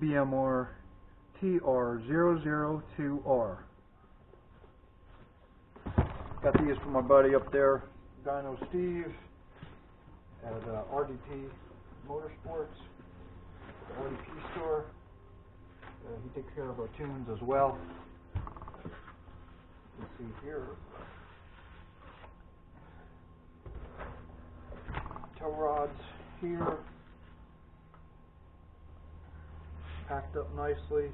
BMR TR002R. Got these from my buddy up there, Dino Steve, at RDP Motorsports, the RDP store. He takes care of our tunes as well. You can see here, tow rods here, packed up nicely.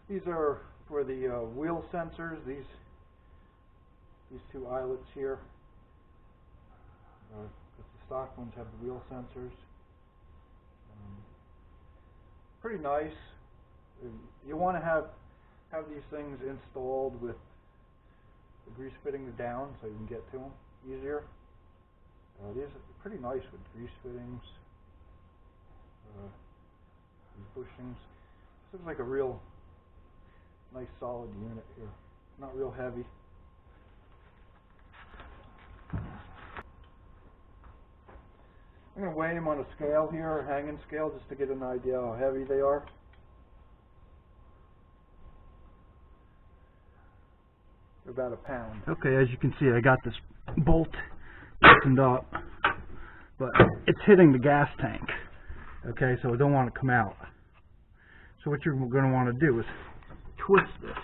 These are for the wheel sensors. These two eyelets here. The stock ones have the wheel sensors. Pretty nice. You want to have these things installed with the grease fittings down so you can get to them easier. These are pretty nice with grease fittings. These bushings. This looks like a real nice solid unit here. Not real heavy. I'm going to weigh them on a scale here, a hanging scale, just to get an idea how heavy they are. They're about a pound. Okay, as you can see, I got this bolt loosened up, but it's hitting the gas tank. Okay, so I don't want it to come out. So what you're going to want to do is twist this,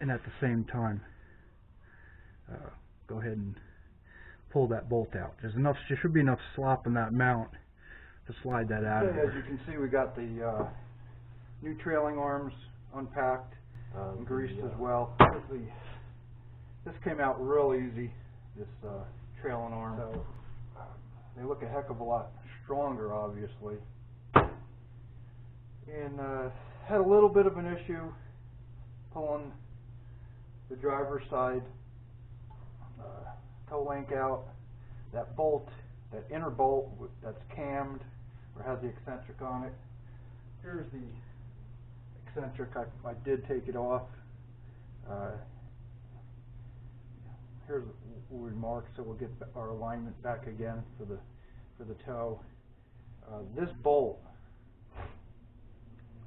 and at the same time, go ahead and pull that bolt out. There should be enough slop in that mount to slide that out. Okay, as you can see, we got the new trailing arms unpacked, and greased as well. This came out real easy. This trailing arm. So they look a heck of a lot stronger, obviously. And had a little bit of an issue pulling the driver's side toe link out. That bolt, that inner bolt that's cammed or has the eccentric on it. Here's the eccentric. I did take it off. Here's where we mark, so we'll get our alignment back again for the toe. This bolt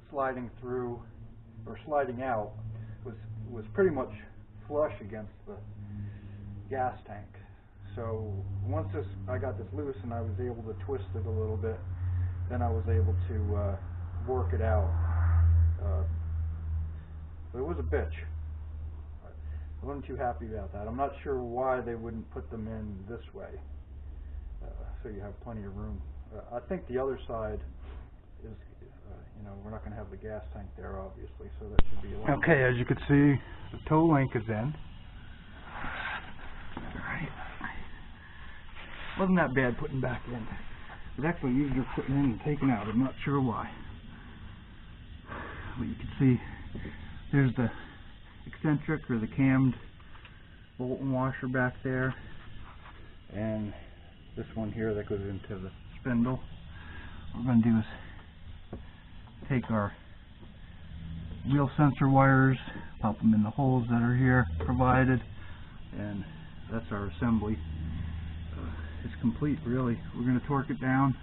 sliding through or sliding out was pretty much flush against the gas tank. So once I got this loose and I was able to twist it a little bit, then I was able to work it out. But it was a bitch. I wasn't too happy about that. I'm not sure why they wouldn't put them in this way, so you have plenty of room. I think the other side is, we're not going to have the gas tank there, obviously, so that should be aligned. Okay, as you can see, the toe link is in. Alright. Wasn't that bad putting back in. It was actually easier putting in and taking out. I'm not sure why. But you can see there's the eccentric or the cammed bolt and washer back there, and this one here that goes into the spindle. What we're going to do is take our wheel sensor wires, pop them in the holes that are here provided, and that's our assembly. It's complete, really. We're going to torque it down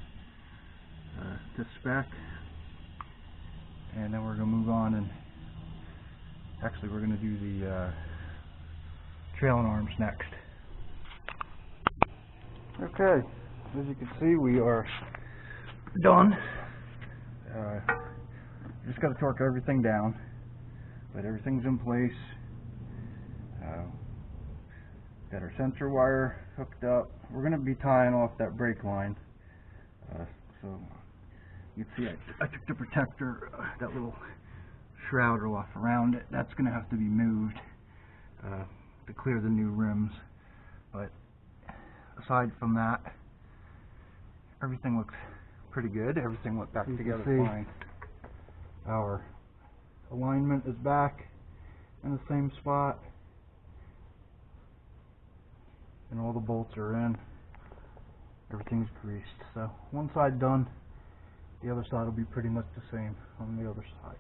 to spec, and then we're going to move on, and actually we're going to do the trailing arms next. Okay, as you can see, we are done. Just got to torque everything down, but everything's in place. Got our sensor wire hooked up. We're going to be tying off that brake line. So you can see I took the protector, that little shroud off around it. That's going to have to be moved to clear the new rims. But aside from that, everything looks pretty good. Everything went back together fine. Our alignment is back in the same spot, and all the bolts are in. everything's greased. So one side done, the other side will be pretty much the same on the other side.